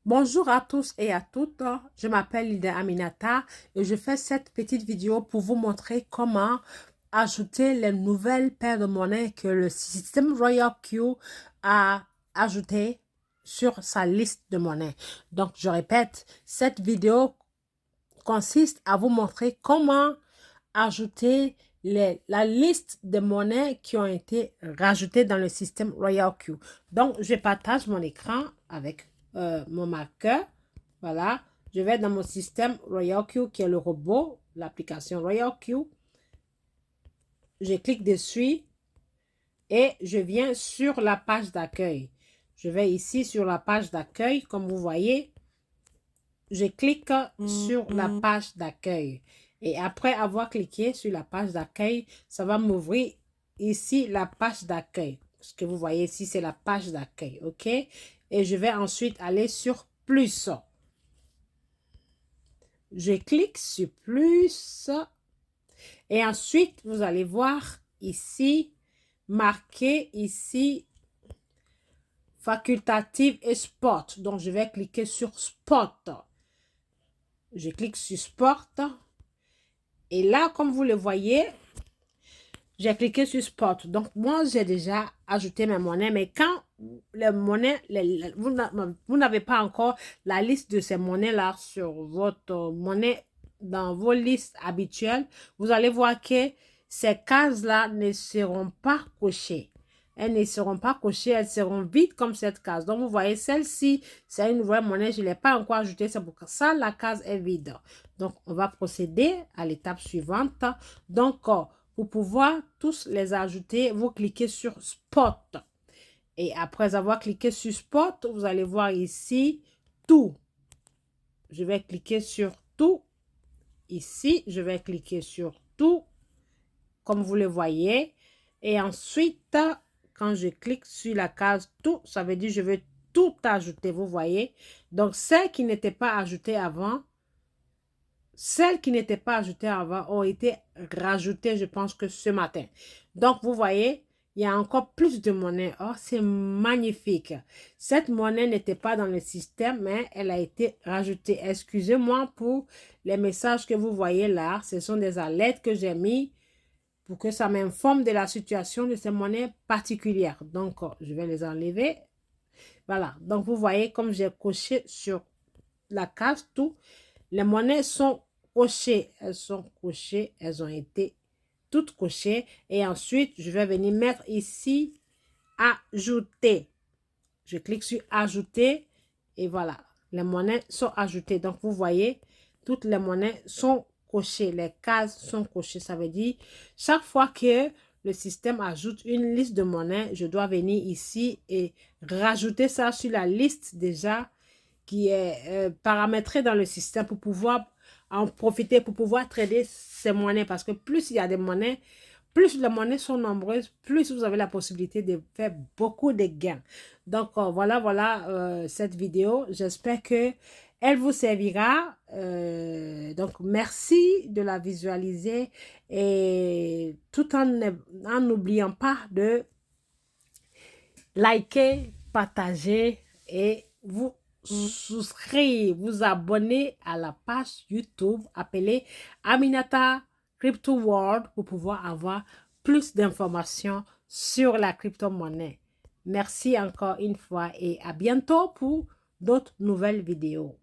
Bonjour à tous et à toutes, je m'appelle Lida Aminata et je fais cette petite vidéo pour vous montrer comment ajouter les nouvelles paires de monnaie que le système Royal Q a ajoutées sur sa liste de monnaies. Donc, je répète, cette vidéo consiste à vous montrer comment ajouter la liste de monnaies qui ont été rajoutées dans le système Royal Q. Donc, je partage mon écran avec mon marqueur. Voilà, je vais dans mon système Royal Q qui est le robot, l'application Royal Q. Je clique dessus et je viens sur la page d'accueil. Je vais ici sur la page d'accueil, comme vous voyez. Je clique sur la page d'accueil. Et après avoir cliqué sur la page d'accueil, ça va m'ouvrir ici la page d'accueil. Ce que vous voyez ici, c'est la page d'accueil, ok? Et je vais ensuite aller sur plus. Je clique sur plus. Et ensuite, vous allez voir ici, marqué ici, facultative et sport. Donc, je vais cliquer sur sport. Je clique sur sport. Et là, comme vous le voyez, j'ai cliqué sur Sport. Donc, moi, j'ai déjà ajouté mes monnaies. Mais quand les monnaies, vous n'avez pas encore la liste de ces monnaies-là sur votre monnaie, dans vos listes habituelles, vous allez voir que ces cases-là ne seront pas cochées. Elles ne seront pas cochées, elles seront vides comme cette case. Donc, vous voyez, celle-ci, c'est une nouvelle monnaie. Je ne l'ai pas encore ajoutée. C'est pour ça la case est vide. Donc, on va procéder à l'étape suivante. Donc, pour pouvoir tous les ajouter, vous cliquez sur Spot. Et après avoir cliqué sur Spot, vous allez voir ici Tout. Je vais cliquer sur Tout. Ici, je vais cliquer sur Tout, comme vous le voyez. Et ensuite, quand je clique sur la case Tout, ça veut dire que je veux tout ajouter, vous voyez. Donc, celles qui n'étaient pas ajoutées avant, ont été rajoutées, je pense que ce matin. Donc, vous voyez, il y a encore plus de monnaie. Oh, c'est magnifique. Cette monnaie n'était pas dans le système, mais elle a été rajoutée. Excusez-moi pour les messages que vous voyez là. Ce sont des alertes que j'ai mis pour que ça m'informe de la situation de ces monnaies particulières. Donc, je vais les enlever. Voilà. Donc, vous voyez, comme j'ai coché sur la case tout, les monnaies sont cochées. Elles sont cochées. Elles ont été toutes cochées. Et ensuite, je vais venir mettre ici ajouter. Je clique sur ajouter. Et voilà. Les monnaies sont ajoutées. Donc, vous voyez, toutes les monnaies sont cochées. Les cases sont cochées. Ça veut dire, chaque fois que le système ajoute une liste de monnaies, je dois venir ici et rajouter ça sur la liste déjà qui est paramétré dans le système pour pouvoir en profiter, pour pouvoir trader ces monnaies. Parce que plus il y a des monnaies, plus les monnaies sont nombreuses, plus vous avez la possibilité de faire beaucoup de gains. Donc, voilà cette vidéo. J'espère que elle vous servira. Donc, merci de la visualiser et tout en n'oubliant pas de liker, partager et vous souscrire, vous abonner à la page YouTube appelée Aminata Crypto World pour pouvoir avoir plus d'informations sur la crypto-monnaie. Merci encore une fois et à bientôt pour d'autres nouvelles vidéos.